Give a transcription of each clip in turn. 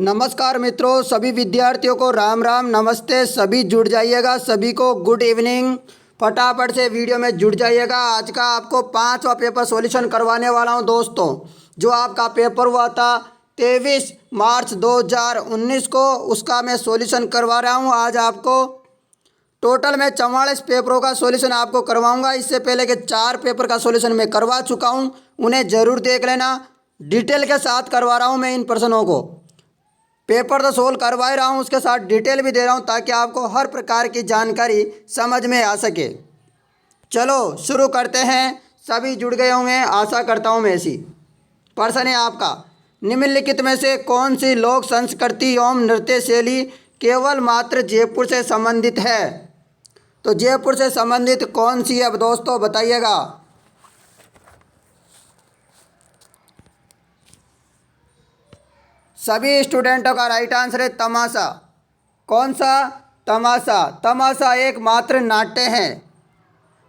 नमस्कार मित्रों, सभी विद्यार्थियों को राम राम नमस्ते। सभी जुड़ जाइएगा, सभी को गुड इवनिंग। फटाफट से वीडियो में जुड़ जाइएगा। आज का आपको 5वां पेपर सॉल्यूशन करवाने वाला हूं दोस्तों। जो आपका पेपर हुआ था 23 मार्च 2019 को, उसका मैं सॉल्यूशन करवा रहा हूं। आज आपको टोटल मैं 44 पेपरों का सॉल्यूशन आपको करवाऊंगा। इससे पहले के 4 पेपर का सॉल्यूशन मैं करवा चुका हूं, उन्हें ज़रूर देख लेना। डिटेल के साथ करवा रहा हूं मैं इन प्रश्नों को। पेपर तो सोल्व करवा ही रहा हूँ, उसके साथ डिटेल भी दे रहा हूँ ताकि आपको हर प्रकार की जानकारी समझ में आ सके। चलो शुरू करते हैं। सभी जुड़ गए होंगे, आशा करता हूँ मैं ऐसी। प्रश्न है आपका, निम्नलिखित में से कौन सी लोक संस्कृति एवं नृत्य शैली केवल मात्र जयपुर से संबंधित है? तो जयपुर से संबंधित कौन सी है अब दोस्तों बताइएगा। सभी स्टूडेंटों का राइट आंसर है तमाशा। कौन सा? तमाशा। तमाशा एक मात्र नाट्य है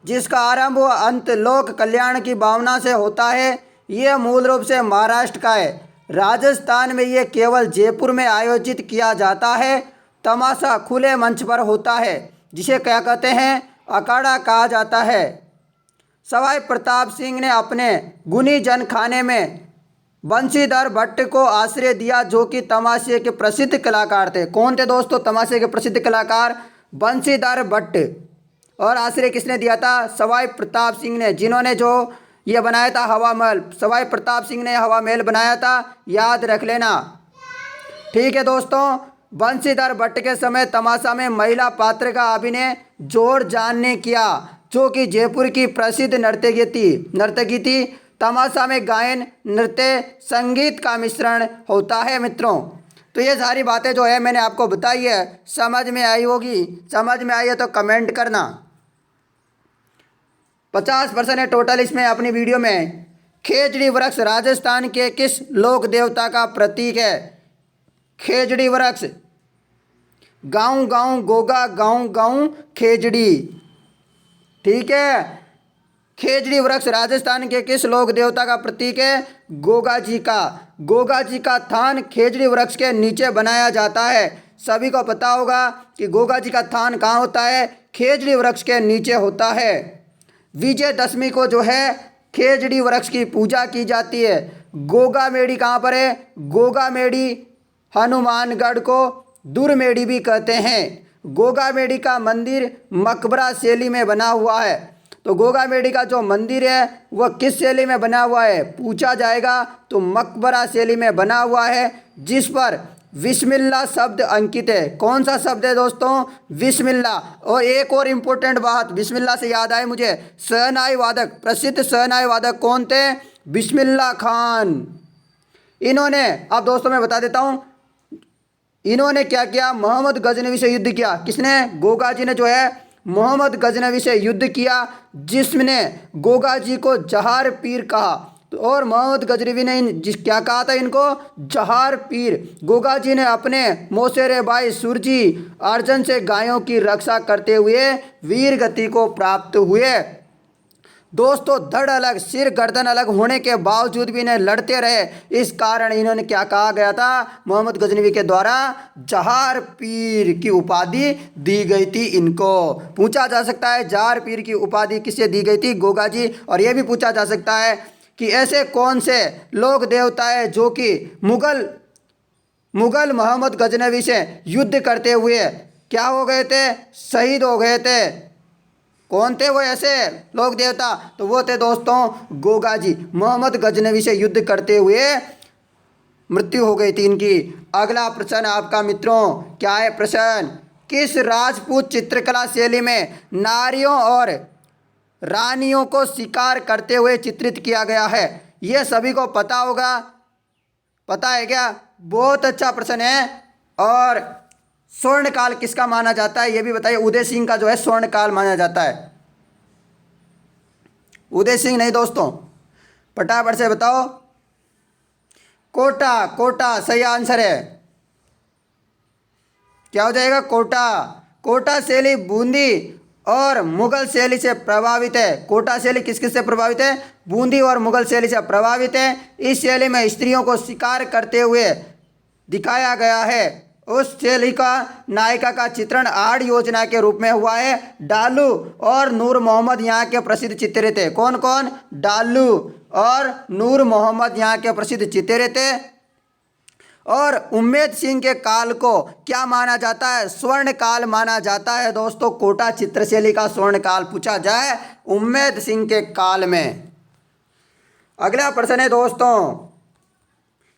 जिसका आरंभ व अंत लोक कल्याण की भावना से होता है। यह मूल रूप से महाराष्ट्र का है। राजस्थान में यह केवल जयपुर में आयोजित किया जाता है। तमाशा खुले मंच पर होता है जिसे क्या कहते हैं? अखाड़ा कहा जाता है। सवाई प्रताप सिंह ने अपने गुनी जन खाने में बंशीधर भट्ट को आश्रय दिया, जो कि तमाशे के प्रसिद्ध कलाकार थे। कौन थे दोस्तों तमाशे के प्रसिद्ध कलाकार? बंशीधर भट्ट। और आश्रय किसने दिया था? सवाई प्रताप सिंह ने, जिन्होंने जो ये बनाया था हवा महल। सवाई प्रताप सिंह ने हवा महल बनाया था, याद रख लेना। ठीक है दोस्तों, बंशीधर भट्ट के समय तमाशा में महिला पात्र का अभिनय जोर जान ने किया, जो कि जयपुर की प्रसिद्ध नर्तकी थी। तमाशा में गायन, नृत्य, संगीत का मिश्रण होता है मित्रों। तो ये सारी बातें जो है मैंने आपको बताई है, समझ में आई होगी। समझ में आई है तो कमेंट करना। 50% है टोटल इसमें अपनी वीडियो में। खेजड़ी वृक्ष राजस्थान के किस लोक देवता का प्रतीक है? खेजड़ी वृक्ष। गाँव गाँव गोगा, गाँव गाँव खेजड़ी। ठीक है, खेजड़ी वृक्ष राजस्थान के किस लोक देवता का प्रतीक है? गोगा जी का। गोगा जी का थान खेजड़ी वृक्ष के नीचे बनाया जाता है। सभी को पता होगा कि गोगा जी का थान कहाँ होता है? खेजड़ी वृक्ष के नीचे होता है। विजयदशमी को जो है खेजड़ी वृक्ष की पूजा की जाती है। गोगा मेड़ी कहाँ पर है? गोगा मेड़ी हनुमानगढ़ को दुर्मेड़ी भी कहते हैं। गोगा मेड़ी का मंदिर मकबरा शैली में बना हुआ है। तो गोगा मेड़ी का जो मंदिर है वह किस शैली में बना हुआ है पूछा जाएगा, तो मकबरा शैली में बना हुआ है, जिस पर बिस्मिल्लाह शब्द अंकित है। कौन सा शब्द है दोस्तों? बिस्मिल्लाह। और एक और इम्पोर्टेंट बात बिस्मिल्लाह से याद आए मुझे, शहनाई वादक, प्रसिद्ध शहनाई वादक कौन थे? बिस्मिल्लाह खान। इन्होंने, अब दोस्तों मैं बता देता हूँ, इन्होंने क्या किया? मोहम्मद गजनवी से युद्ध किया। किसने? गोगा जी ने जो है मोहम्मद गजनवी से युद्ध किया, जिसने गोगा जी को जहार पीर कहा। तो और मोहम्मद गजनवी ने क्या कहा था इनको? जहार पीर। गोगा जी ने अपने मौसेरे भाई सुरजी अर्जन से गायों की रक्षा करते हुए वीर गति को प्राप्त हुए। दोस्तों धड़ अलग, सिर गर्दन अलग होने के बावजूद भी इन्हें लड़ते रहे। इस कारण इन्होंने क्या कहा गया था? मोहम्मद गजनवी के द्वारा जहार पीर की उपाधि दी गई थी इनको। पूछा जा सकता है जहार पीर की उपाधि किससे दी गई थी? गोगा जी। और यह भी पूछा जा सकता है कि ऐसे कौन से लोक देवता है जो कि मुगल मोहम्मद गजनवी से युद्ध करते हुए क्या हो गए थे? शहीद हो गए थे। कौन थे वो ऐसे लोक देवता? तो वो थे दोस्तों गोगा जी। मोहम्मद गजनवी से युद्ध करते हुए मृत्यु हो गई थी इनकी। अगला प्रश्न आपका मित्रों क्या है? प्रश्न, किस राजपूत चित्रकला शैली में नारियों और रानियों को शिकार करते हुए चित्रित किया गया है? ये सभी को पता होगा। पता है क्या? बहुत अच्छा प्रश्न है। और स्वर्ण काल किसका माना जाता है ये भी बताइए। उदय सिंह का जो है स्वर्ण काल माना जाता है। उदय सिंह नहीं दोस्तों, फटाफट से बताओ। कोटा। कोटा सही आंसर है। क्या हो जाएगा? कोटा। कोटा शैली बूंदी और मुगल शैली से प्रभावित है। कोटा शैली किस किस से प्रभावित है? बूंदी और मुगल शैली से प्रभावित है। इस शैली में स्त्रियों को शिकार करते हुए दिखाया गया है। उस चेलिका नायिका का चित्रण आड़ योजना के रूप में हुआ है। डालू और नूर मोहम्मद यहाँ के प्रसिद्ध चित्रे थे। कौन कौन? डालू और नूर मोहम्मद यहाँ के प्रसिद्ध चित्रे थे। और उम्मेद सिंह के काल को क्या माना जाता है? स्वर्ण काल माना जाता है दोस्तों। कोटा चित्रशैली का स्वर्ण काल पूछा जाए उम्मेद सिंह के काल में। अगला प्रश्न है दोस्तों,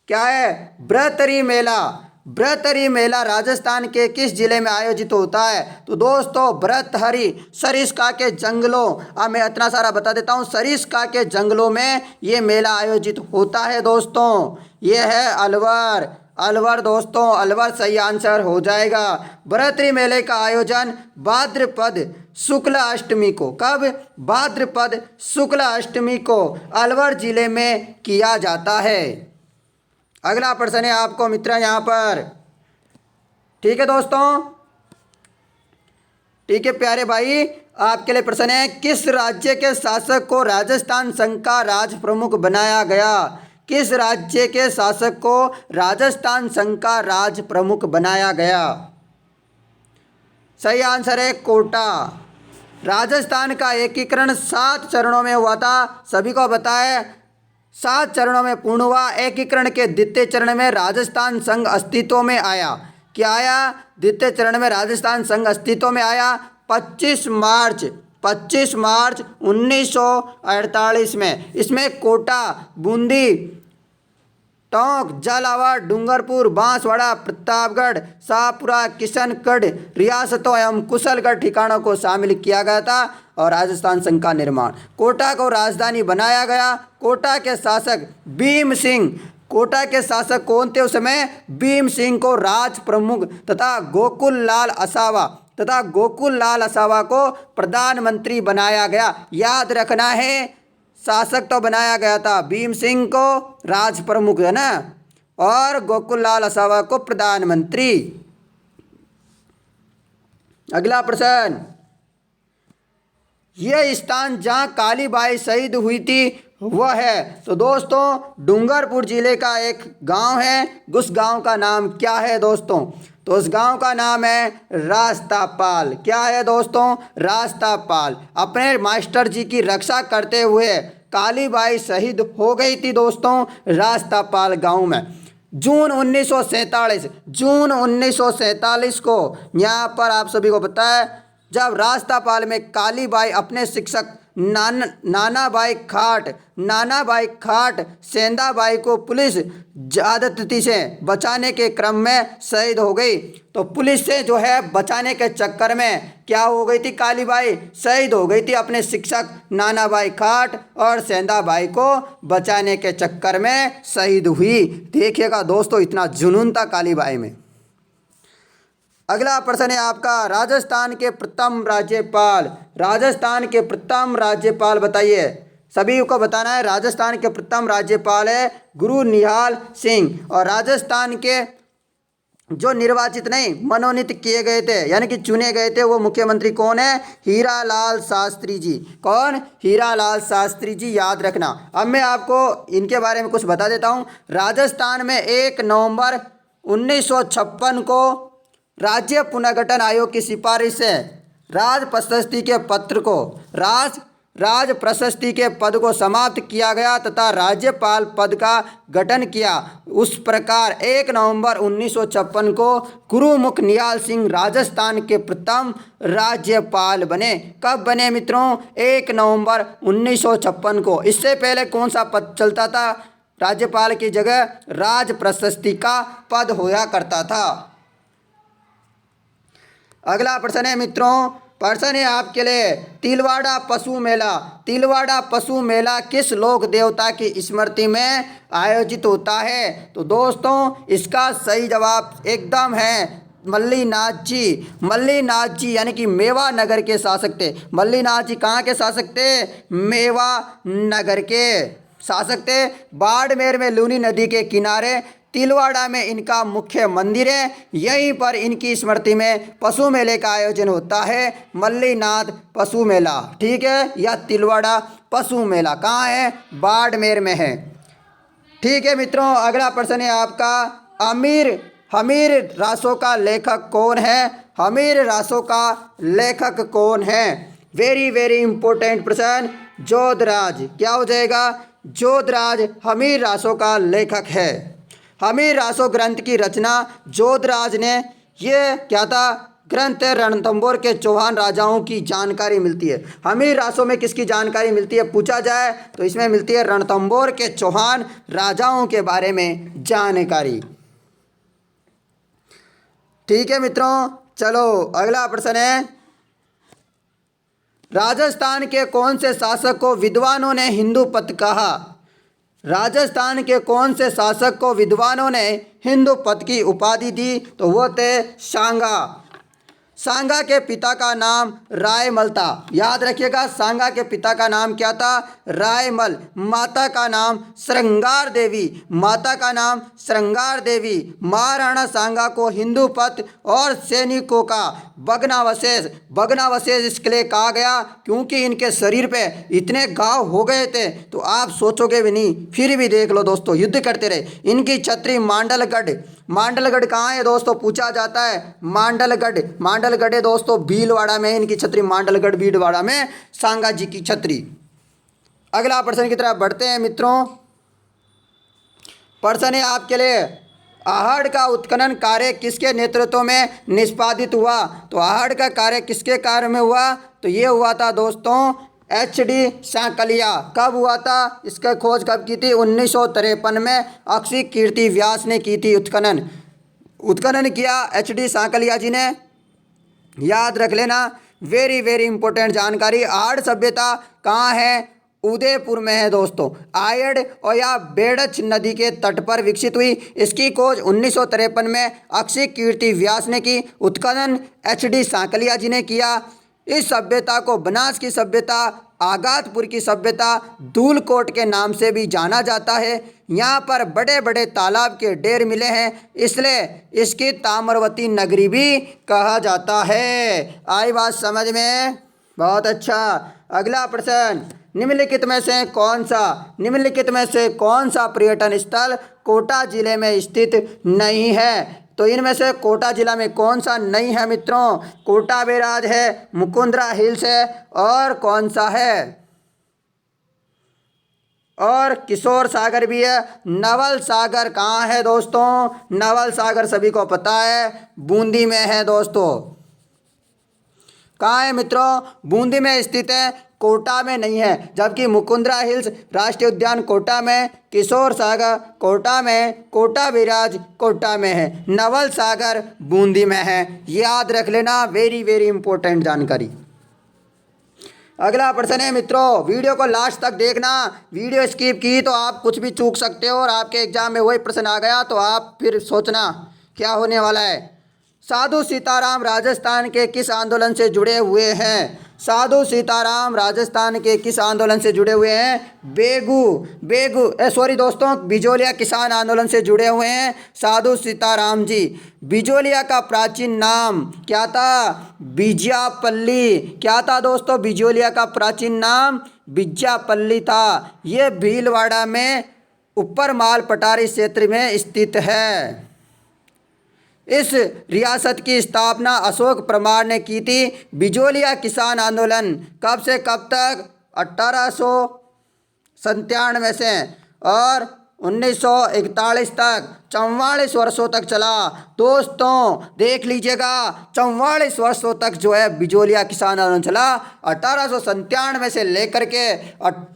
क्या है? ब्रतरी मेला। ब्रतरी मेला राजस्थान के किस जिले में आयोजित होता है? तो दोस्तों ब्रतहरी सरिस्का के जंगलों, अब मैं इतना सारा बता देता हूँ, सरिस्का के जंगलों में ये मेला आयोजित होता है दोस्तों। ये है अलवर। अलवर दोस्तों, अलवर सही आंसर हो जाएगा। ब्रतरी मेले का आयोजन भाद्रपद शुक्ल अष्टमी को, कब? भाद्रपद शुक्ल अष्टमी को अलवर जिले में किया जाता है। अगला प्रश्न है आपको मित्र यहाँ पर, ठीक है दोस्तों, ठीक है प्यारे भाई, आपके लिए प्रश्न है, किस राज्य के शासक को राजस्थान संघ का राज प्रमुख बनाया गया? किस राज्य के शासक को राजस्थान संघ का राज प्रमुख बनाया गया? सही आंसर है कोटा। राजस्थान का एकीकरण 7 चरणों में हुआ था, सभी को पता है। 7 चरणों में पूर्ण हुआ। एकीकरण के द्वितीय चरण में राजस्थान संघ अस्तित्व में आया। क्या आया? द्वितीय चरण में राजस्थान संघ अस्तित्व में आया 25 मार्च 1948 में। इसमें कोटा, बूंदी, टोंक, झालावाड़, डूंगरपुर, बांसवाड़ा, प्रतापगढ़, शाहपुरा, किशनगढ़ रियासतों एवं कुशलगढ़ ठिकानों को शामिल किया गया था और राजस्थान संघ का निर्माण। कोटा को राजधानी बनाया गया। कोटा के शासक भीम सिंह, कोटा के शासक कौन थे उस समय? भीम सिंह को राज प्रमुख तथा गोकुल लाल असावा को प्रधानमंत्री बनाया गया। याद रखना है, शासक तो बनाया गया था भीम सिंह को राज प्रमुख, है ना, और गोकुल लाल असावा को प्रधानमंत्री। अगला प्रश्न, यह स्थान जहां कालीबाई शहीद हुई थी वह है? तो दोस्तों डूंगरपुर जिले का एक गांव है। उस गांव का नाम क्या है दोस्तों? तो उस गांव का नाम है रास्तापाल। क्या है दोस्तों? रास्तापाल। अपने मास्टर जी की रक्षा करते हुए कालीबाई शहीद हो गई थी दोस्तों रास्तापाल गांव में। जून 1947 को, यहाँ पर आप सभी को पता है, जब रास्तापाल में कालीबाई अपने शिक्षक नानाबाई खाट सेंधाबाई को पुलिस ज्यादती से बचाने के क्रम में शहीद हो गई। तो पुलिस से जो है बचाने के चक्कर में क्या हो गई थी? कालीबाई शहीद हो गई थी। अपने शिक्षक नानाबाई खाट और सेंधाबाई को बचाने के चक्कर में शहीद हुई। देखिएगा दोस्तों, इतना जुनून था कालीबाई में। अगला प्रश्न है आपका, राजस्थान के प्रथम राज्यपाल। राजस्थान के प्रथम राज्यपाल बताइए, सभी को बताना है। राजस्थान के प्रथम राज्यपाल है गुरु निहाल सिंह। और राजस्थान के जो निर्वाचित नहीं, मनोनीत किए गए थे यानी कि चुने गए थे, वो मुख्यमंत्री कौन है? हीरालाल शास्त्री जी। कौन? हीरालाल शास्त्री जी, याद रखना। अब मैं आपको इनके बारे में कुछ बता देता हूँ। राजस्थान में 1 नवंबर 1956 को राज्य पुनर्गठन आयोग की सिफारिश से राज प्रशस्ति के पद को समाप्त किया गया तथा राज्यपाल पद का गठन किया। उस प्रकार 1 नवंबर 1956 को गुरुमुख निहाल सिंह राजस्थान के प्रथम राज्यपाल बने। कब बने मित्रों? 1 नवंबर 1956 को। इससे पहले कौन सा पद चलता था? राज्यपाल की जगह राज प्रशस्ति का पद होया करता था। अगला प्रश्न है मित्रों, प्रश्न है आपके लिए, तिलवाड़ा पशु मेला। तिलवाड़ा पशु मेला किस लोक देवता की स्मृति में आयोजित होता है? तो दोस्तों इसका सही जवाब एकदम है मल्लीनाथ जी। मल्लीनाथ जी यानी कि मेवा नगर के शासक थे। मल्लीनाथ जी कहाँ के शासक थे? मेवा नगर के शासक थे। बाड़मेर में लूनी नदी के किनारे तिलवाड़ा में इनका मुख्य मंदिर है। यहीं पर इनकी स्मृति में पशु मेले का आयोजन होता है, मल्लीनाथ पशु मेला, ठीक है, या तिलवाड़ा पशु मेला कहाँ है? बाड़मेर में है। ठीक है मित्रों, अगला प्रश्न है आपका, अमीर हमीर रासों का लेखक कौन है? हमीर रासों का लेखक कौन है? वेरी वेरी इंपॉर्टेंट प्रश्न। जोधराज। क्या हो जाएगा? जोधराज हमीर रासों का लेखक है। हमीर रासो ग्रंथ की रचना जोधराज ने, ये क्या था? ग्रंथ रणथंभौर के चौहान राजाओं की जानकारी मिलती है। हमीर रासों में किसकी जानकारी मिलती है पूछा जाए तो इसमें मिलती है रणथंभौर के चौहान राजाओं के बारे में जानकारी। ठीक है मित्रों, चलो अगला प्रश्न है, राजस्थान के कौन से शासक को विद्वानों ने हिंदू पथ कहा? राजस्थान के कौन से शासक को विद्वानों ने हिंदू पथ की उपाधि दी? तो वो थे सांगा। सांगा के पिता का नाम रायमल था। याद रखिएगा, सांगा के पिता का नाम क्या था? रायमल। माता का नाम श्रृंगार देवी। माता का नाम श्रृंगार देवी। महाराणा सांगा को हिंदू पथ और सैनिकों का भग्नावशेष, भग्नावशेष इसके लिए कहा गया क्योंकि इनके शरीर पे इतने घाव हो गए थे तो आप सोचोगे भी नहीं। फिर भी देख लो दोस्तों, युद्ध करते रहे। इनकी छत्री मांडलगढ़। मांडलगढ़ कहाँ है दोस्तों पूछा जाता है? मांडलगढ़। मांडलगढ़ है दोस्तों भीलवाड़ा में, इनकी छत्री मांडलगढ़ भीलवाड़ा में सांगा जी की छत्री। अगला प्रश्न की तरफ बढ़ते हैं मित्रों। प्रश्न है आपके लिए, आहड़ का उत्खनन कार्य किसके नेतृत्व में निष्पादित हुआ? तो आहड़ का कार्य किसके कार्य में हुआ? तो ये हुआ था दोस्तों HD सांकलिया। कब हुआ था? इसका खोज कब की थी? 1953 में अक्षय कीर्ति व्यास ने की थी उत्खनन। उत्खनन किया HD सांकलिया जी ने। याद रख लेना, वेरी वेरी इंपॉर्टेंट जानकारी। आहड़ सभ्यता कहाँ है? उदयपुर में है दोस्तों। आयड़ और या बेड़च नदी के तट पर विकसित हुई। इसकी खोज 1953 में अक्षय कीर्ति व्यास ने की। उत्खनन HD सांकलिया जी ने किया। इस सभ्यता को बनास की सभ्यता, आगातपुर की सभ्यता, धूलकोट के नाम से भी जाना जाता है। यहाँ पर बड़े बड़े तालाब के ढेर मिले हैं, इसलिए इसकी ताम्रवती नगरी भी कहा जाता है। आई बात समझ में? बहुत अच्छा। अगला प्रश्न, निम्नलिखित में से कौन सा, निम्नलिखित में से कौन सा पर्यटन स्थल कोटा जिले में स्थित नहीं है? तो इनमें से कोटा जिला में कौन सा नहीं है मित्रों? कोटा बैराज है, मुकुंदरा हिल्स है, और कौन सा है? और किशोर सागर भी है। नवल सागर कहाँ है दोस्तों? नवल सागर सभी को पता है, बूंदी में है दोस्तों। कहाँ है मित्रों? बूंदी में स्थित है, कोटा में नहीं है। जबकि मुकुंदरा हिल्स राष्ट्रीय उद्यान कोटा में, किशोर सागर कोटा में, कोटा बैराज कोटा में है, नवल सागर बूंदी में है। याद रख लेना, वेरी वेरी इंपॉर्टेंट जानकारी। अगला प्रश्न है मित्रों, वीडियो को लास्ट तक देखना। वीडियो स्किप की तो आप कुछ भी चूक सकते हो और आपके एग्जाम में वही प्रश्न आ गया तो आप फिर सोचना क्या होने वाला है। साधु सीताराम राजस्थान के किस आंदोलन से जुड़े हुए हैं? साधु सीताराम राजस्थान के किस आंदोलन से जुड़े हुए हैं? बिजोलिया किसान आंदोलन से जुड़े हुए हैं साधु सीताराम जी। बिजोलिया का प्राचीन नाम क्या था? बिज्यापल्ली। क्या था दोस्तों? बिजोलिया का प्राचीन नाम बिज्यापल्ली था। ये भीलवाड़ा में ऊपर माल पटारी क्षेत्र में स्थित है। इस रियासत की स्थापना अशोक परमार ने की थी। बिजोलिया किसान आंदोलन कब से कब तक? 1897 से और 1941 तक 44 वर्षों तक चला। दोस्तों देख लीजिएगा, 44 वर्षों तक जो है बिजोलिया किसान आंदोलन चला। 1897 से लेकर के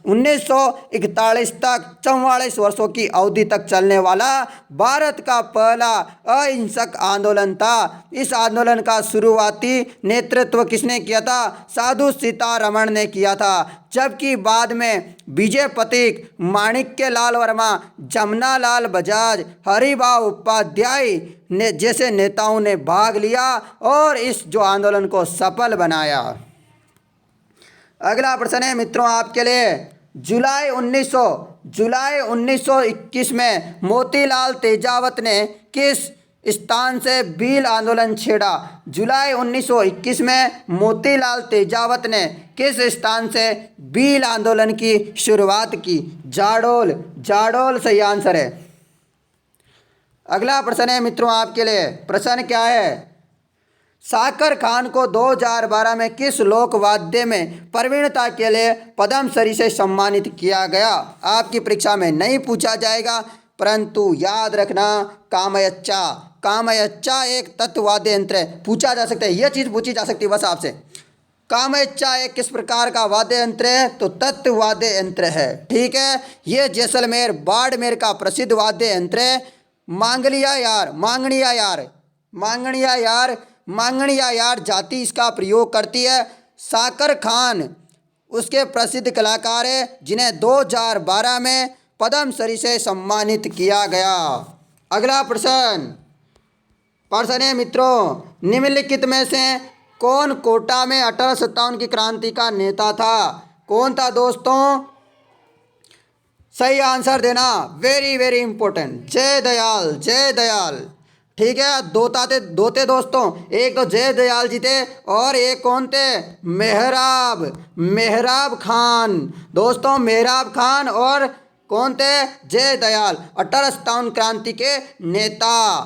1941 तक 44 वर्षों की अवधि तक चलने वाला भारत का पहला अहिंसक आंदोलन था। इस आंदोलन का शुरुआती नेतृत्व किसने किया था? साधु सीतारमण ने किया था। जबकि बाद में विजय पथिक, माणिक्य लाल वर्मा, जमुना लाल बजाज, हरिभाऊ उपाध्याय ने जैसे नेताओं ने भाग लिया और इस जो आंदोलन को सफल बनाया। अगला प्रश्न है मित्रों आपके लिए, जुलाई 1921 में मोतीलाल तेजावत ने किस स्थान से भील आंदोलन छेड़ा? जुलाई 1921 में मोतीलाल तेजावत ने किस स्थान से भील आंदोलन की शुरुआत की? जाडोल। जाडोल सही आंसर है। अगला प्रश्न है मित्रों आपके लिए। प्रश्न क्या है? साकर खान को 2012 में किस लोक वाद्य में प्रवीणता के लिए पद्मश्री से सम्मानित किया गया? आपकी परीक्षा में नहीं पूछा जाएगा, परंतु याद रखना कामयच्चा। कामयच्चा एक तत्ववाद्य यंत्र है, पूछा जा सकता है, यह चीज़ पूछी जा सकती है बस आपसे। कामयच्चा एक किस प्रकार का वाद्य यंत्र है? तो तत्ववाद्य यंत्र है। ठीक है, ये जैसलमेर बाड़मेर का प्रसिद्ध वाद्य यंत्र है। मांगलिया यार, मांगणिया यार, मांगणिया यार, मांगणिया यार जाति इसका प्रयोग करती है। साकर खान उसके प्रसिद्ध कलाकार है जिन्हें 2012 में पद्मश्री से सम्मानित किया गया। अगला प्रश्न है मित्रों, निम्नलिखित में से कौन कोटा में 1857 की क्रांति का नेता था? कौन था दोस्तों? सही आंसर देना, वेरी वेरी इंपॉर्टेंट। जय दयाल, जय दयाल। ठीक है, दो थे दोस्तों, एक तो जय दयाल जी थे और एक कौन थे? मेहराब खान। दोस्तों मेहराब खान और कौन थे? जय दयाल, 1857 क्रांति के नेता।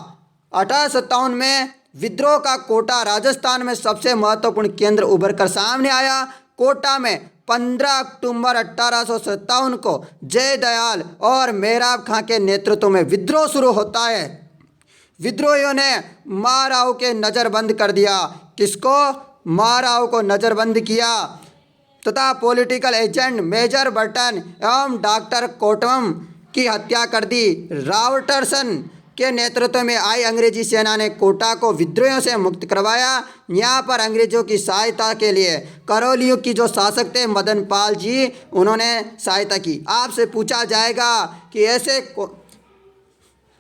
1857 में विद्रोह का कोटा राजस्थान में सबसे महत्वपूर्ण केंद्र उभर कर सामने आया। कोटा में 15 अक्टूबर 1857 को जय दयाल और मेहराब खां के नेतृत्व में विद्रोह शुरू होता है। विद्रोहियों ने महाराव के नज़रबंद कर दिया। किसको? महाराव को नज़रबंद किया तथा पॉलिटिकल एजेंट मेजर बर्टन एवं डॉक्टर कोटम की हत्या कर दी। रॉबर्टसन के नेतृत्व में आई अंग्रेजी सेना ने कोटा को विद्रोहियों से मुक्त करवाया। यहाँ पर अंग्रेजों की सहायता के लिए करौलियों की जो शासक थे मदन पाल जी, उन्होंने सहायता की। आपसे पूछा जाएगा कि ऐसे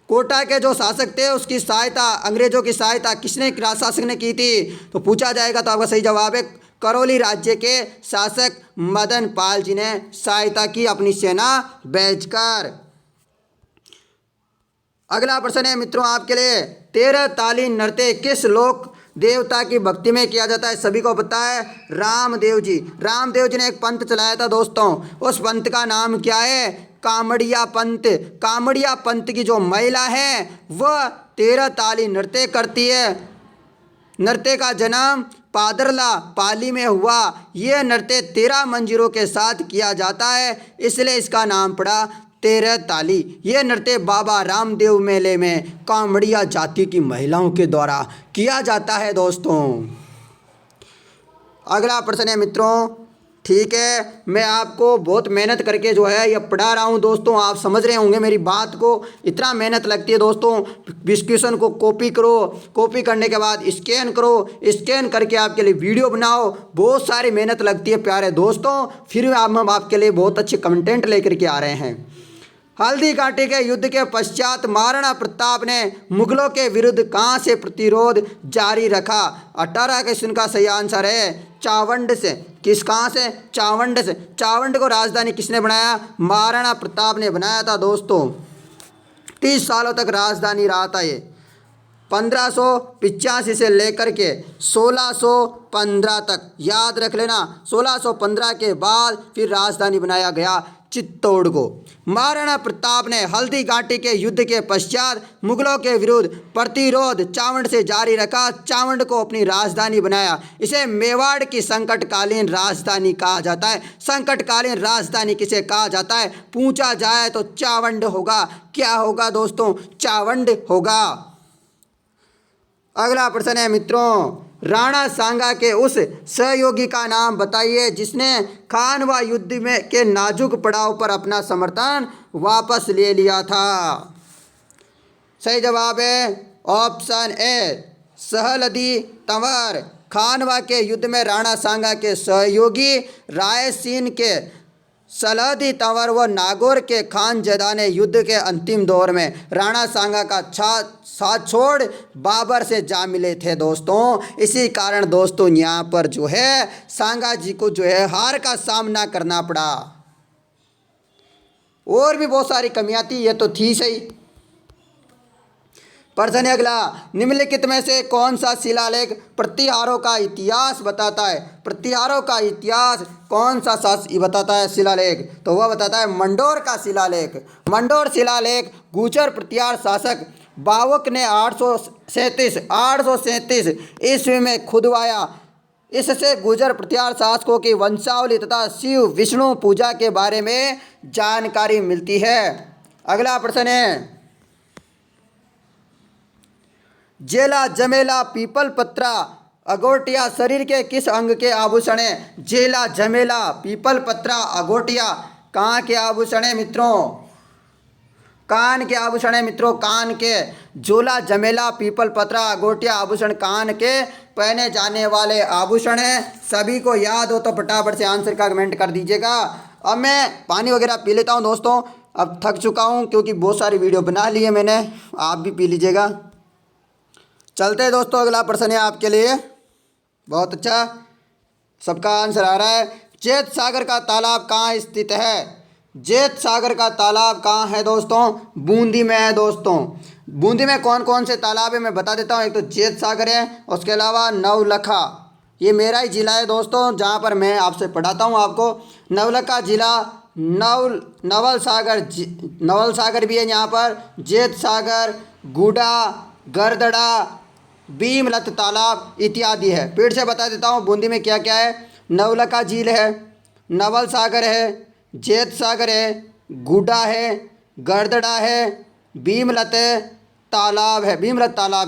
कोटा के जो शासक थे उसकी सहायता, अंग्रेजों की सहायता किसने, शासक ने की थी? तो पूछा जाएगा तो आपका सही जवाब है करौली राज्य के शासक मदन पाल जी ने सहायता की अपनी सेना भेजकर। अगला प्रश्न है मित्रों आपके लिए, 13 ताली नृत्य किस लोक देवता की भक्ति में किया जाता है? सभी को पता है, रामदेव जी। रामदेव जी ने एक पंथ चलाया था दोस्तों, उस पंथ का नाम क्या है? कामड़िया पंथ। कामड़िया पंथ की जो महिला है वह 13 ताली नृत्य करती है। नृत्य का जन्म पादरला पाली में हुआ। यह नृत्य 13 मंजिरों के साथ किया जाता है, इसलिए इसका नाम पड़ा 13 ताली। यह नृत्य बाबा रामदेव मेले में कामड़िया जाति की महिलाओं के द्वारा किया जाता है दोस्तों। अगला प्रश्न है मित्रों, ठीक है, मैं आपको बहुत मेहनत करके जो है ये पढ़ा रहा हूँ दोस्तों, आप समझ रहे होंगे मेरी बात को। इतना मेहनत लगती है दोस्तों, इस क्वेश्चन को कॉपी करो, कॉपी करने के बाद स्कैन करो, स्कैन करके आपके लिए वीडियो बनाओ, बहुत सारी मेहनत लगती है प्यारे दोस्तों। फिर हम आपके लिए बहुत अच्छे कंटेंट लेकर के आ रहे हैं। हल्दी घाटी के युद्ध के पश्चात महाराणा प्रताप ने मुगलों के विरुद्ध कहाँ से प्रतिरोध जारी रखा? 18 क्वेश्चन का सही आंसर है चावंड से। किस कहाँ से? चावंड से। चावंड को राजधानी किसने बनाया? महाराणा प्रताप ने बनाया था दोस्तों। 30 सालों तक राजधानी रहा था ये, 1585 से लेकर के 1615 तक। याद रख लेना, 1615 के बाद फिर राजधानी बनाया गया चित्तौड़ को। महाराणा प्रताप ने हल्दी घाटी के युद्ध के पश्चात मुगलों के विरुद्ध प्रतिरोध चावंड से जारी रखा, चावंड को अपनी राजधानी बनाया। इसे मेवाड़ की संकटकालीन राजधानी कहा जाता है। संकटकालीन राजधानी किसे कहा जाता है? पूछा जाए तो चावंड होगा। क्या होगा दोस्तों? चावंड होगा। अगला प्रश्न है मित्रों, राणा सांगा के उस सहयोगी का नाम बताइए जिसने खानवा युद्ध में के नाजुक पड़ाव पर अपना समर्थन वापस ले लिया था। सही जवाब है ऑप्शन ए सहलदी तंवर। खानवा के युद्ध में राणा सांगा के सहयोगी रायसीन के सलहदी तंवर व नागौर के खानजदा ने युद्ध के अंतिम दौर में राणा सांगा का साथ छोड़ बाबर से जा मिले थे दोस्तों। इसी कारण दोस्तों यहाँ पर जो है सांगा जी को जो है हार का सामना करना पड़ा। और भी बहुत सारी कमियां थी, ये तो थी सही। प्रश्न अगला, निम्नलिखित में से कौन सा शिलालेख प्रतिहारों का इतिहास बताता है? प्रतिहारों का इतिहास कौन सा बताता है शिलालेख? तो वह बताता है मंडोर का शिलालेख। मंडोर शिलालेख गुर्जर प्रतिहार शासक बावक ने 837 ईस्वी में खुदवाया। इससे गुजर प्रत्यार शासकों की वंशावली तथा शिव विष्णु पूजा के बारे में जानकारी मिलती है। अगला प्रश्न है, जेला जमेला पीपल पत्रा अगोटिया शरीर के किस अंग के आभूषण है? जेला जमेला पीपल पत्रा अगोटिया कहाँ के आभूषण है मित्रों? कान के आभूषण है मित्रों, कान के। जोला जमेला पीपल पत्रा अगोटिया आभूषण कान के पहने जाने वाले आभूषण है। सभी को याद हो तो फटाफट से आंसर का कमेंट कर दीजिएगा। अब मैं पानी वगैरह पी लेता हूँ दोस्तों, अब थक चुका हूँ क्योंकि बहुत सारी वीडियो बना ली है मैंने, आप भी पी लीजिएगा। चलते हैं दोस्तों, अगला प्रश्न है आपके लिए, बहुत अच्छा, सबका आंसर आ रहा है। चेत सागर का तालाब कहाँ स्थित है? जेत सागर का तालाब कहाँ है दोस्तों? बूंदी में है दोस्तों। बूंदी में कौन कौन से तालाब है मैं बता देता हूँ। एक तो जेत सागर है, उसके अलावा नवलखा, ये मेरा ही ज़िला है दोस्तों जहाँ पर मैं आपसे पढ़ाता हूँ आपको। नवलखा ज़िला, नवल सागर भी है यहाँ पर, जेत सागर, गुडा, गरदड़ा, भीमलत तालाब इत्यादि है। फिर से बता देता हूँ बूंदी में क्या क्या है। नवलखा झील है, नवल सागर है, जेत सागर है, गुडा है, गरदड़ा है, भीमलत तालाब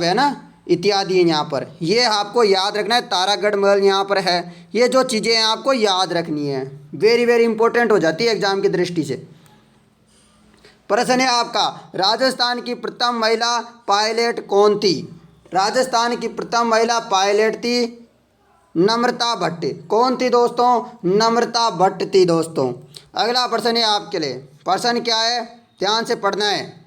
है ना, इत्यादि है यहाँ पर। ये आपको याद रखना है। तारागढ़ महल यहाँ पर है। ये जो चीज़ें हैं आपको याद रखनी है, वेरी वेरी इंपॉर्टेंट हो जाती है एग्जाम की दृष्टि से। प्रश्न है आपका, राजस्थान की प्रथम महिला पायलट कौन थी? राजस्थान की प्रथम महिला पायलट थी नम्रता भट्ट। कौन थी दोस्तों? नम्रता भट्ट थी दोस्तों। अगला प्रश्न है आपके लिए, प्रश्न क्या है ध्यान से पढ़ना है।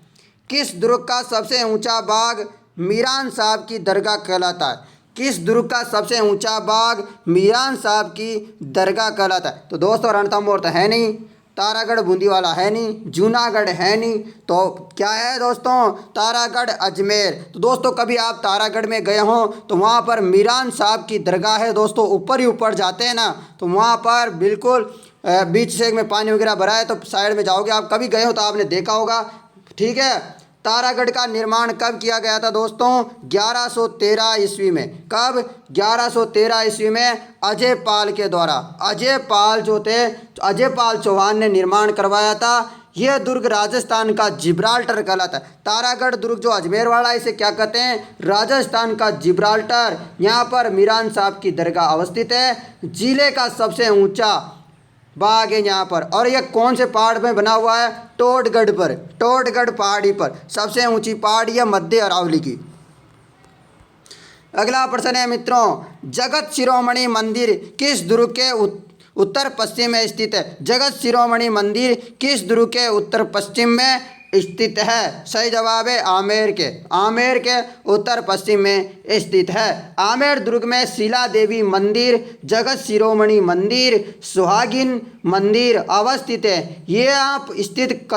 किस दुर्ग का सबसे ऊंचा बाग मीरान साहब की दरगाह कहलाता है? किस दुर्ग का सबसे ऊंचा बाग मीरान साहब की दरगाह कहलाता है? तो दोस्तों रणथंभौर तो है नहीं, तारागढ़ बूंदी वाला है नहीं, जूनागढ़ है नहीं, तो क्या है दोस्तों? तारागढ़ अजमेर। तो दोस्तों कभी आप तारागढ़ में गए हों तो वहाँ पर मीरान साहब की दरगाह है दोस्तों। ऊपर ही ऊपर जाते हैं ना तो वहाँ पर बिल्कुल बीच से में पानी वगैरह भरा है, तो साइड में जाओगे आप, कभी गए हो तो आपने देखा होगा, ठीक है। तारागढ़ का निर्माण कब किया गया था दोस्तों? 1113 ईस्वी में। कब? 1113 ईस्वी में अजय पाल के द्वारा। अजय पाल जो थे, अजय पाल चौहान ने निर्माण करवाया था। यह दुर्ग राजस्थान का जिब्राल्टर कहलाता है। तारागढ़ दुर्ग जो अजमेर वाला, इसे क्या कहते हैं? राजस्थान का जिब्राल्टर। यहाँ पर मीरान साहब की दरगाह अवस्थित है। जिले का सबसे ऊंचा बाग है यहाँ पर, और यह कौन से पहाड़ में बना हुआ है? टोडगढ़ पर, टोडगढ़ पहाड़ी पर सबसे ऊंची पहाड़ी है मध्य अरावली की। अगला प्रश्न है मित्रों, जगत शिरोमणि मंदिर किस दुर्ग के उत्तर पश्चिम में स्थित है? जगत शिरोमणि मंदिर किस दुर्ग के उत्तर पश्चिम में स्थित है? सही जवाब है आमेर के। आमेर के उत्तर पश्चिम में स्थित है। आमेर दुर्ग में शिला देवी मंदिर, जगत शिरोमणि मंदिर, सुहागिन मंदिर अवस्थित है। ये आप स्थित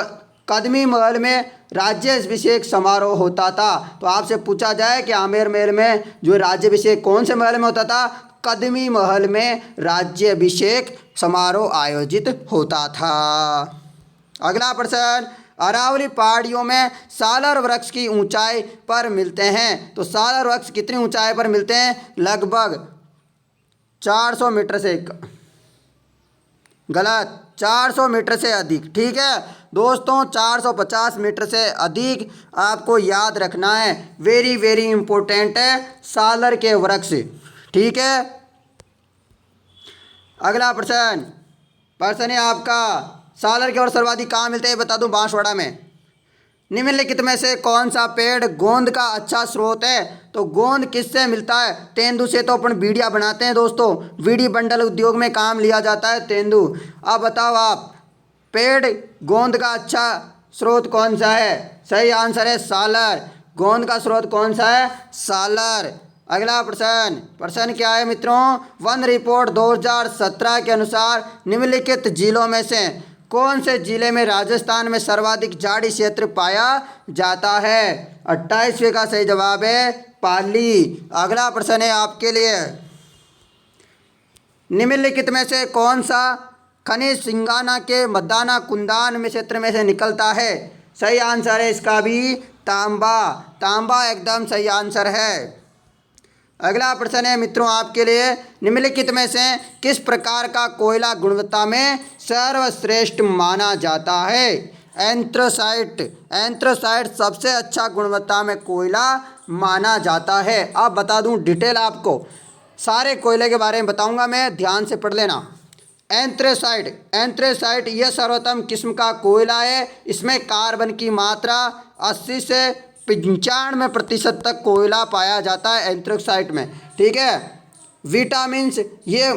कदमी महल में राज्याभिषेक समारोह होता था। तो आपसे पूछा जाए कि आमेर महल में जो राज्याभिषेक कौन से महल में होता था? कदमी महल में राज्याभिषेक समारोह आयोजित होता था। अगला प्रश्न, अरावली पहाड़ियों में सालर वृक्ष की ऊंचाई पर मिलते हैं। तो सालर वृक्ष कितनी ऊंचाई पर मिलते हैं? लगभग 400 मीटर से, गलत, 400 मीटर से अधिक, ठीक है दोस्तों, 450 मीटर से अधिक आपको याद रखना है। वेरी वेरी इंपॉर्टेंट है सालर के वृक्ष, ठीक है। अगला प्रश्न है आपका, सालर के और सर्वाधिक कहाँ मिलते हैं बता दूं? बांसवाड़ा में। निम्नलिखित में से कौन सा पेड़ गोंद का अच्छा स्रोत है? तो गोंद किससे मिलता है? तेंदू से। तो अपन बीड़ियाँ बनाते हैं दोस्तों, बीड़ी बंडल उद्योग में काम लिया जाता है तेंदू। अब बताओ आप, पेड़ गोंद का अच्छा स्रोत कौन सा है? सही आंसर है सालर। गोंद का स्रोत कौन सा है? सालर। अगला प्रश्न क्या है मित्रों? वन रिपोर्ट 2017 के अनुसार निम्नलिखित जिलों में से कौन से जिले में राजस्थान में सर्वाधिक झाड़ी क्षेत्र पाया जाता है? 28वें का सही जवाब है पाली। अगला प्रश्न है आपके लिए, निम्नलिखित में से कौन सा खनिज सिंगाना के मदाना कुंदान में क्षेत्र में से निकलता है? सही आंसर है इसका भी तांबा। तांबा एकदम सही आंसर है। अगला प्रश्न है मित्रों आपके लिए, निम्नलिखित में से किस प्रकार का कोयला गुणवत्ता में सर्वश्रेष्ठ माना जाता है? एंथ्रासाइट। एंथ्रासाइट सबसे अच्छा गुणवत्ता में कोयला माना जाता है। अब बता दूं डिटेल आपको, सारे कोयले के बारे में बताऊंगा मैं, ध्यान से पढ़ लेना। एंथ्रासाइट। एंथ्रासाइट यह सर्वोत्तम किस्म का कोयला है। इसमें कार्बन की मात्रा 80 से 95% तक कोयला पाया जाता है एंथ्रासाइट में। ठीक है। विटामिन्स, ये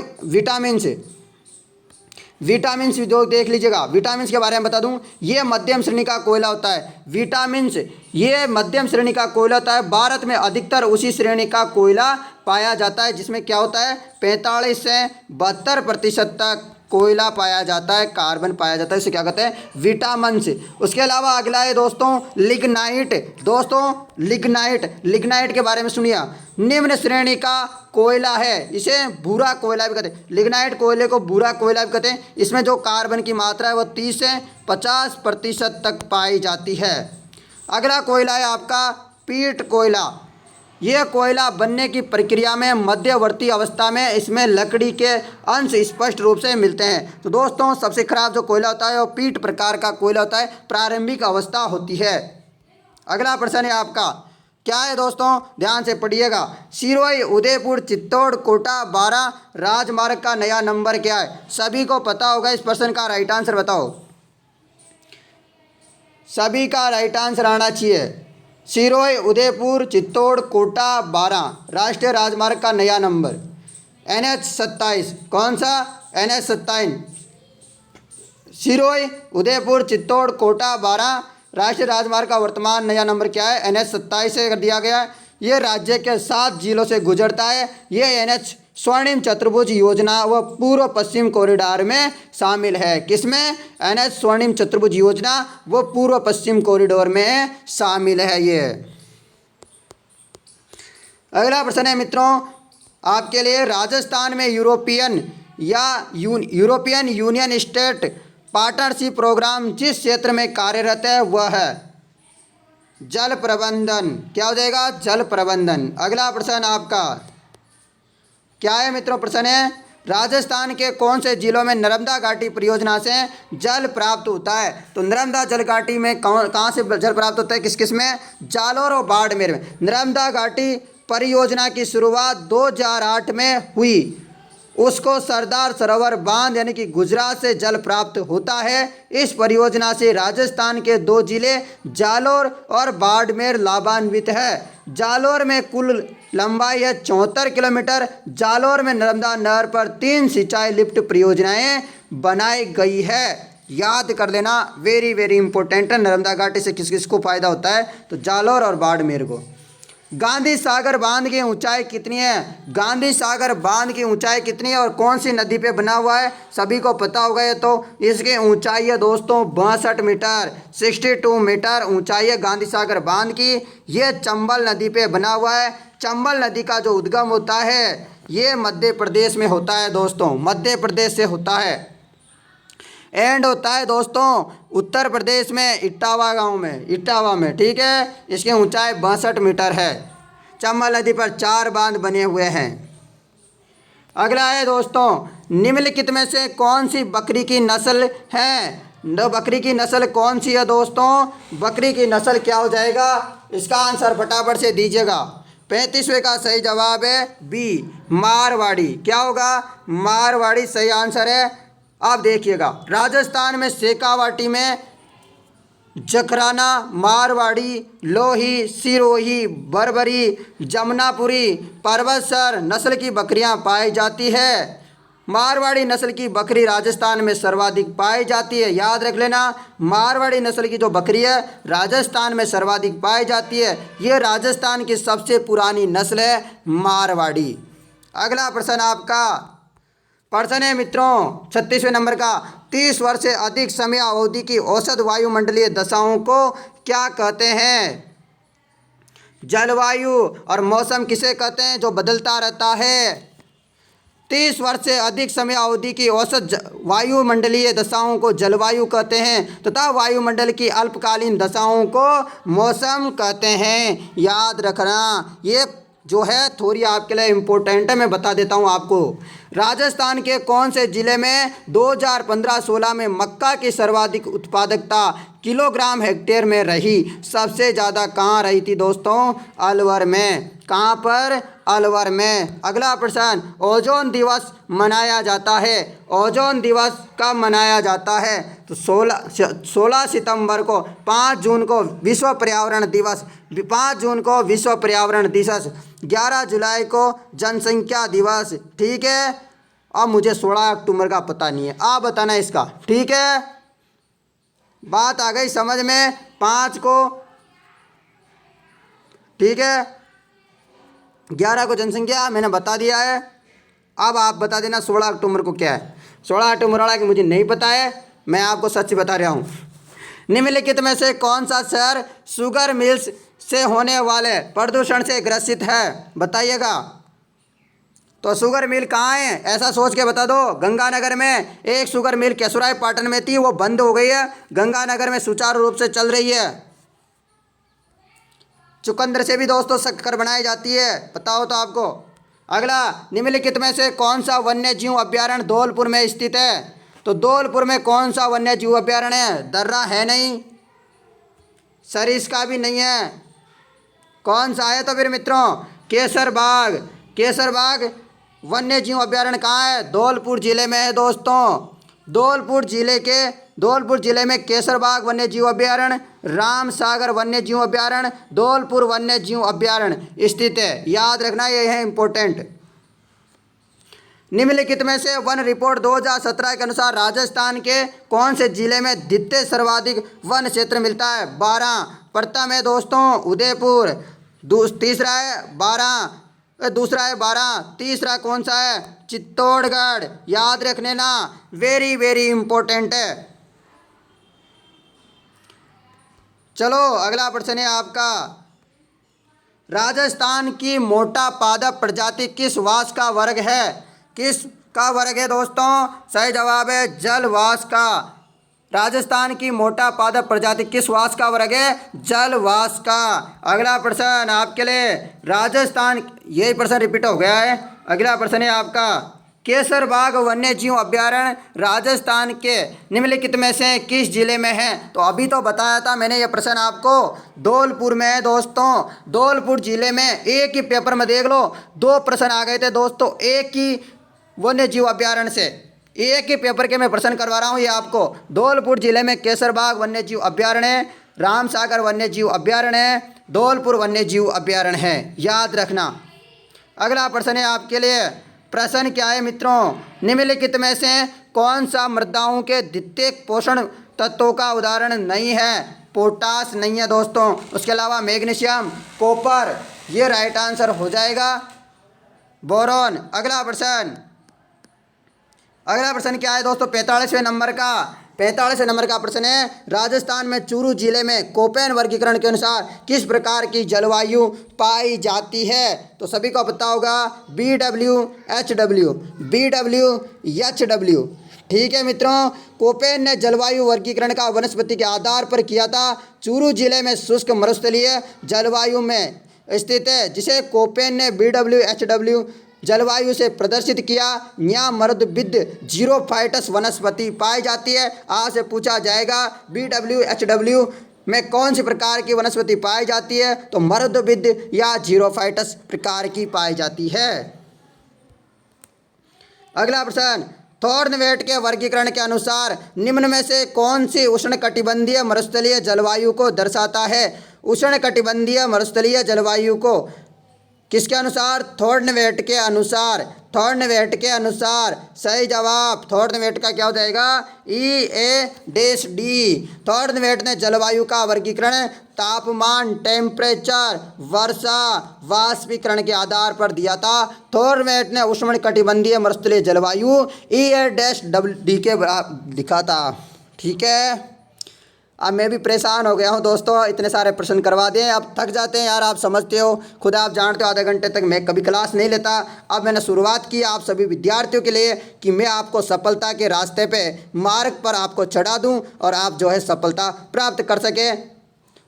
विटामिन्स जो देख लीजिएगा, विटामिन्स के बारे में बता दूं, ये मध्यम श्रेणी का कोयला होता है। विटामिन्स ये मध्यम श्रेणी का कोयला होता है। भारत में अधिकतर उसी श्रेणी का कोयला पाया जाता है जिसमें क्या होता है 45 से 72% तक कोयला पाया जाता है, कार्बन पाया जाता है। इसे क्या कहते हैं? विटामिन्स। उसके अलावा अगला है दोस्तों लिग्नाइट। दोस्तों लिग्नाइट के बारे में सुनिए। निम्न श्रेणी का कोयला है, इसे भूरा कोयला भी कहते हैं। लिग्नाइट कोयले को भूरा कोयला भी कहते हैं। इसमें जो कार्बन की मात्रा है वो 30 से 50% तक पाई जाती है। अगला कोयला है आपका पीट कोयला। यह कोयला बनने की प्रक्रिया में मध्यवर्ती अवस्था में इसमें लकड़ी के अंश स्पष्ट रूप से मिलते हैं। तो दोस्तों सबसे खराब जो कोयला होता है वो पीट प्रकार का कोयला होता है, प्रारंभिक अवस्था होती है। अगला प्रश्न है आपका, क्या है दोस्तों? ध्यान से पढ़िएगा। सिरोही उदयपुर चित्तौड़ कोटा 12 राजमार्ग का नया नंबर क्या है? सभी को पता होगा, इस प्रश्न का राइट आंसर बताओ। सभी का राइट आंसर आना चाहिए। सिरोही उदयपुर चित्तौड़ कोटा 12 राष्ट्रीय राजमार्ग का नया नंबर NH 27। कौन सा? NH 27। सिरोही उदयपुर चित्तौड़ कोटा 12 राष्ट्रीय राजमार्ग का वर्तमान नया नंबर क्या है? NH 27 से कर दिया गया है। ये राज्य के 7 जिलों से गुजरता है। ये NH स्वर्णिम चतुर्भुज योजना व पूर्व पश्चिम कॉरिडोर में शामिल है। किसमें? NH स्वर्णिम चतुर्भुज योजना व पूर्व पश्चिम कॉरिडोर में शामिल है ये। अगला प्रश्न है मित्रों आपके लिए, राजस्थान में European Union state partnership programme जिस क्षेत्र में कार्यरत है वह है जल प्रबंधन। क्या हो जाएगा? जल प्रबंधन। अगला प्रश्न आपका क्या है मित्रों? प्रश्न है, राजस्थान के कौन से जिलों में नर्मदा घाटी परियोजना से जल प्राप्त होता है? तो नर्मदा जल घाटी में कहाँ से जल प्राप्त होता है? किस किस में? जालोर और बाड़मेर में। नर्मदा घाटी परियोजना की शुरुआत 2008 में हुई। उसको सरदार सरोवर बांध यानी कि गुजरात से जल प्राप्त होता है। इस परियोजना से राजस्थान के 2 जिले जालोर और बाड़मेर लाभान्वित है। जालोर में कुल लंबाई है 74 किलोमीटर। जालोर में नर्मदा नहर पर 3 सिंचाई लिफ्ट परियोजनाएं बनाई गई है। याद कर लेना, वेरी वेरी इंपॉर्टेंट है। नर्मदा घाटी से किस किस को फायदा होता है? तो जालोर और बाड़मेर को। गांधी सागर बांध की ऊंचाई कितनी है? गांधी सागर बांध की ऊंचाई कितनी है और कौन सी नदी पे बना हुआ है? सभी को पता होगा ये तो। इसकी ऊंचाई है दोस्तों 62 मीटर, 62 मीटर ऊंचाई है गांधी सागर बांध की। ये चंबल नदी पे बना हुआ है। चंबल नदी का जो उद्गम होता है ये मध्य प्रदेश में होता है दोस्तों, मध्य प्रदेश से होता है। एंड होता है दोस्तों उत्तर प्रदेश में इटावा गांव में, इटावा में। ठीक है। इसकी ऊंचाई 62 मीटर है। चंबल नदी पर 4 बांध बने हुए हैं। अगला है दोस्तों, निम्नलिखित में से कौन सी बकरी की नस्ल है? बकरी की नस्ल कौन सी है दोस्तों? बकरी की नस्ल क्या हो जाएगा? इसका आंसर फटाफट से दीजिएगा। 35वें का सही जवाब है बी, मारवाड़ी। क्या होगा? मारवाड़ी सही आंसर है। आप देखिएगा, राजस्थान में शेखावाटी में जखराना, मारवाड़ी, लोही, सिरोही, बरबरी, जमुनापुरी, परबतसर नस्ल की बकरियां पाई जाती है। मारवाड़ी नस्ल की बकरी राजस्थान में सर्वाधिक पाई जाती है। याद रख लेना, मारवाड़ी नस्ल की जो बकरी है राजस्थान में सर्वाधिक पाई जाती है। ये राजस्थान की सबसे पुरानी नस्ल है मारवाड़ी। अगला प्रश्न आपका प्रश्न है मित्रों 36वें नंबर का, 30 वर्ष से अधिक समय अवधि की औसत वायुमंडलीय दशाओं को क्या कहते हैं? जलवायु। और मौसम किसे कहते हैं? जो बदलता रहता है। 30 वर्ष से अधिक समय अवधि की औसत वायुमंडलीय दशाओं को जलवायु कहते हैं तथा वायुमंडल की अल्पकालीन दशाओं को मौसम कहते हैं। याद रखना, ये जो है थोड़ी आपके लिए इम्पोर्टेंट है, मैं बता देता हूँ आपको। राजस्थान के कौन से ज़िले में 2015-16 में मक्का की सर्वाधिक उत्पादकता किलोग्राम हेक्टेयर में रही? सबसे ज़्यादा कहाँ रही थी दोस्तों? अलवर में। कहाँ पर? अलवर में। अगला प्रश्न, ओजोन दिवस मनाया जाता है, ओजोन दिवस कब मनाया जाता है? तो 16 सितंबर को, 5 जून को विश्व पर्यावरण दिवस, 5 जून को विश्व पर्यावरण दिवस, 11 जुलाई को जनसंख्या दिवस। ठीक है, अब मुझे 16 अक्टूबर का पता नहीं है, आप बताना इसका। ठीक है, बात आ गई समझ में? 5 को, ठीक है, 11 को जनसंख्या मैंने बता दिया है। अब आप बता देना 16 अक्टूबर को क्या है। 16 अक्टूबर वाला कि मुझे नहीं पता है, मैं आपको सच बता रहा हूँ। निम्नलिखित में से कौन सा शहर शुगर मिल्स से होने वाले प्रदूषण से ग्रसित है? बताइएगा। तो शुगर मिल कहाँ है? ऐसा सोच के बता दो। गंगानगर में एक शुगर मिल केशुराय पाटन में थी, वो बंद हो गई है, गंगानगर में सुचारू रूप से चल रही है। चुकंदर से भी दोस्तों शक्कर बनाई जाती है, पता हो तो आपको। अगला, निम्नलिखित में से कौन सा वन्य जीव अभ्यारण्य धौलपुर में स्थित है? तो धौलपुर में कौन सा वन्य जीव अभ्यारण्य है? दर्रा है नहीं, सरिस्का भी नहीं है, कौन सा है तो फिर मित्रों? केसर बाग। केसर बाग वन्य जीव अभ्यारण्य कहाँ है? धौलपुर जिले में है दोस्तों। धौलपुर जिले में केसर बाग वन्य जीव अभ्यारण्य, राम सागर वन्य जीव अभ्यारण्य, धौलपुर वन्य जीव अभ्यारण्य स्थित है। याद रखना, ये है इंपॉर्टेंट। निम्नलिखित में से वन रिपोर्ट 2017 के अनुसार राजस्थान के कौन से जिले में द्वितीय सर्वाधिक वन क्षेत्र मिलता है? 12। प्रथम है दोस्तों उदयपुर, तीसरा है 12, तीसरा कौन सा है? चित्तौड़गढ़। याद रखने ना, वेरी वेरी इंपॉर्टेंट है। चलो अगला प्रश्न है आपका, राजस्थान की मोटा पादप प्रजाति किस वास का वर्ग है? किस का वर्ग है दोस्तों? सही जवाब है जलवास का। राजस्थान की मोटा पादप प्रजाति किस वास का वर्ग है? जलवास का। अगला प्रश्न आपके लिए, राजस्थान, यही प्रश्न रिपीट हो गया है। अगला प्रश्न है आपका, केसर बाग वन्य जीव अभ्यारण्य राजस्थान के निम्नलिखित में से किस जिले में है? तो अभी तो बताया था मैंने, ये प्रश्न आपको धौलपुर में है दोस्तों। धौलपुर जिले में एक ही पेपर में देख लो 2 प्रश्न आ गए थे दोस्तों, एक ही वन्य जीव अभ्यारण्य से, एक ही पेपर के मैं प्रश्न करवा रहा हूँ ये आपको। धौलपुर जिले में केसर बाग वन्य जीव अभ्यारण्य, राम सागर वन्य जीव अभ्यारण्य, धौलपुर वन्य जीव अभ्यारण्य है। याद रखना। अगला प्रश्न है आपके लिए, प्रश्न क्या है मित्रों? निम्नलिखित में से कौन सा मृदाओं के द्वितीयक पोषण तत्वों का उदाहरण नहीं है? पोटास नहीं है दोस्तों, उसके अलावा मैग्नीशियम, कॉपर, ये राइट आंसर हो जाएगा। बोरॉन। अगला प्रश्न क्या है दोस्तों? 45वें नंबर का प्रश्न है, राजस्थान में चूरू जिले में कोपेन वर्गीकरण के अनुसार किस प्रकार की जलवायु पाई जाती है? तो सभी को पता होगा, BWHW। ठीक है मित्रों, कोपेन ने जलवायु वर्गीकरण का वनस्पति के आधार पर किया था। चूरू जिले में शुष्क मरुस्थलीय जलवायु में स्थित है, जिसे कोपेन ने BWHW जलवायु से प्रदर्शित किया। यहाँ मरुद्भिद जीरोफाइटस वनस्पति पाई जाती है। आज से पूछा जाएगा BWHW में कौन सी प्रकार की वनस्पति पाई जाती है? तो मरुद्भिद या जीरोफाइटस प्रकार की पाई जाती है। अगला प्रश्न, थॉर्नवेट के वर्गीकरण के अनुसार निम्न में से कौन सी उष्णकटिबंधीय मरुस्थलीय जलवायु को दर्शाता है? उष्णकटिबंधीय मरुस्थलीय जलवायु को किसके अनुसार? थॉर्नवेट के अनुसार। सही जवाब थॉर्नवेट का क्या हो जाएगा? EAD। थॉर्नवेट ने जलवायु का वर्गीकरण तापमान, टेम्परेचर, वर्षा, वाष्पीकरण के आधार पर दिया था। थॉर्नवेट ने उष्णकटिबंधीय मरुस्थलीय जलवायु EAD के लिखा था। ठीक है, अब मैं भी परेशान हो गया हूँ दोस्तों, इतने सारे प्रश्न करवा दिए, अब थक जाते हैं यार, आप समझते हो खुद, आप जानते हो आधे घंटे तक मैं कभी क्लास नहीं लेता। अब मैंने शुरुआत की आप सभी विद्यार्थियों के लिए कि मैं आपको सफलता के रास्ते पे मार्ग पर आपको चढ़ा दूँ और आप जो है सफलता प्राप्त कर सके।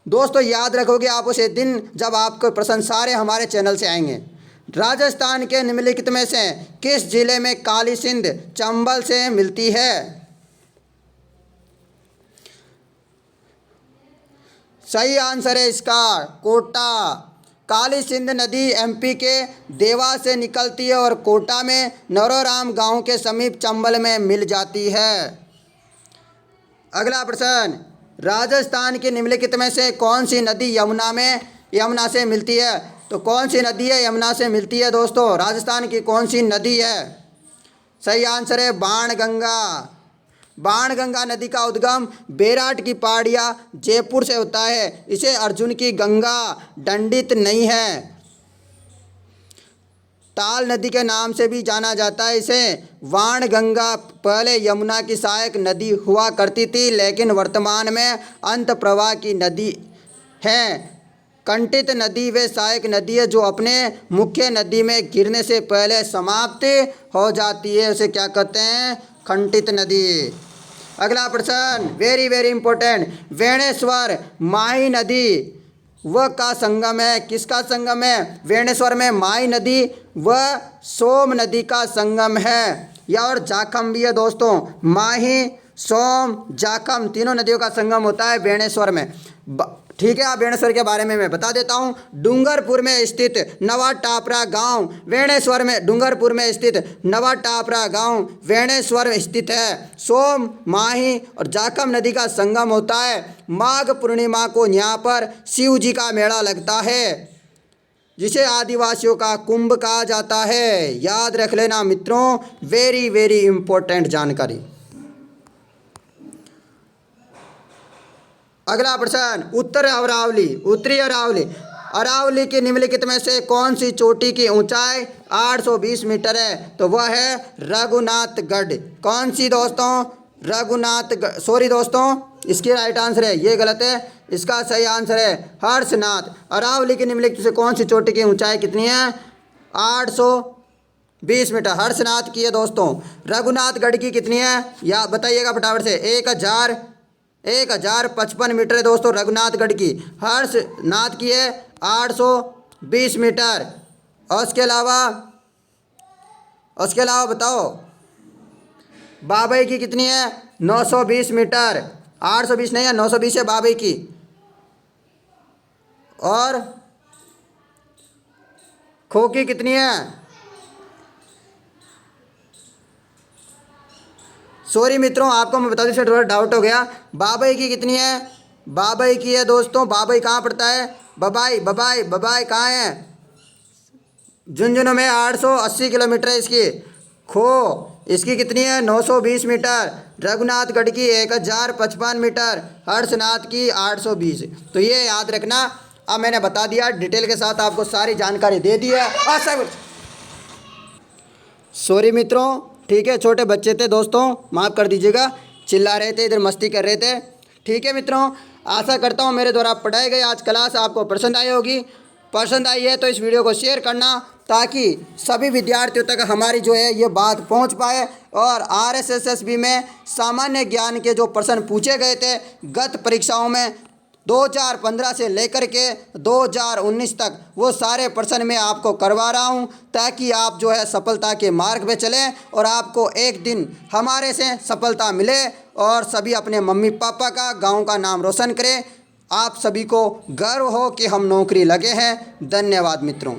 दोस्तों याद रखोगे आप उसे दिन जब आपके प्रश्न सारे हमारे चैनल से आएंगे। राजस्थान के निम्नलिखित में से किस जिले में काली सिंध चंबल से मिलती है? सही आंसर है इसका कोटा। काली सिंध नदी एमपी के देवास से निकलती है और कोटा में नरोराम गांव के समीप चंबल में मिल जाती है। अगला प्रश्न, राजस्थान के निम्नलिखित में से कौन सी नदी यमुना से मिलती है? तो कौन सी नदी है यमुना से मिलती है दोस्तों? राजस्थान की कौन सी नदी है? सही आंसर है बाणगंगा। बाणगंगा नदी का उद्गम बेराट की पहाड़ियाँ जयपुर से होता है। इसे अर्जुन की गंगा दंडित नहीं है। ताल नदी के नाम से भी जाना जाता है इसे। बाणगंगा पहले यमुना की सहायक नदी हुआ करती थी, लेकिन वर्तमान में अंत प्रवाह की नदी है। कंटित नदी वे सहायक नदी है जो अपने मुख्य नदी में गिरने से पहले समाप्त हो जाती है, उसे क्या कहते हैं? खंडित नदी। अगला प्रश्न वेरी वेरी इंपॉर्टेंट, वेणेश्वर माही नदी व का संगम है, किसका संगम है? वेणेश्वर में माही नदी व सोम नदी का संगम है। या और जाखम भी है दोस्तों, माही सोम जाखम तीनों नदियों का संगम होता है वेणेश्वर में। ठीक है, आप वेणेश्वर के बारे में मैं बता देता हूँ। डूंगरपुर में स्थित नवा टापरा गांव वेणेश्वर में, डूंगरपुर में स्थित नवा टापरा गांव वेणेश्वर में स्थित है। सोम माही और जाखम नदी का संगम होता है। माघ पूर्णिमा को यहाँ पर शिव जी का मेला लगता है, जिसे आदिवासियों का कुंभ कहा जाता है। याद रख लेना मित्रों, वेरी वेरी इंपॉर्टेंट जानकारी। अगला प्रश्न, उत्तरी अरावली अरावली की निम्नलिखित में से कौन सी चोटी की ऊंचाई 820 मीटर है? तो वह है रघुनाथगढ़। कौन सी दोस्तों? रघुनाथगढ़। सॉरी दोस्तों, इसकी राइट आंसर है, ये गलत है, इसका सही आंसर है हर्षनाथ। अरावली की निम्नलिखित से कौन सी चोटी की ऊंचाई कितनी है? 820 मीटर हर्षनाथ की है दोस्तों। रघुनाथगढ़ की कितनी है या बताइएगा फटाफट से? 1055 मीटर है दोस्तों रघुनाथगढ़ की। हर्षनाथ की है 820 मीटर। और उसके अलावा बताओ, बाबई की कितनी है? 920 मीटर। 820 नहीं है, 920 है बाबई की। और खो की कितनी है? सॉरी मित्रों, आपको मैं बता दूं, थोड़ा डाउट हो गया। बाबई की कितनी है? बाबई की है दोस्तों, बाबई कहाँ पड़ता है? बबाई कहाँ है? झुंझुनू में 880 किलोमीटर है इसकी। खो इसकी कितनी है? 920 मीटर। रघुनाथगढ़ की 1055 मीटर। हर्षनाथ की 820। तो ये याद रखना। अब मैंने बता दिया डिटेल के साथ, आपको सारी जानकारी दे दी है। सॉरी मित्रों, ठीक है, छोटे बच्चे थे दोस्तों, माफ़ कर दीजिएगा, चिल्ला रहे थे, इधर मस्ती कर रहे थे। ठीक है मित्रों, आशा करता हूँ मेरे द्वारा पढ़ाई गई आज क्लास आपको पसंद आई होगी। पसंद आई है तो इस वीडियो को शेयर करना, ताकि सभी विद्यार्थियों तक हमारी जो है ये बात पहुंच पाए। और RSSB में सामान्य ज्ञान के जो प्रश्न पूछे गए थे गत परीक्षाओं में 2015 से लेकर के 2019 तक, वो सारे प्रश्न मैं आपको करवा रहा हूं, ताकि आप जो है सफलता के मार्ग पे चलें और आपको एक दिन हमारे से सफलता मिले और सभी अपने मम्मी पापा का, गांव का नाम रोशन करें। आप सभी को गर्व हो कि हम नौकरी लगे हैं। धन्यवाद मित्रों।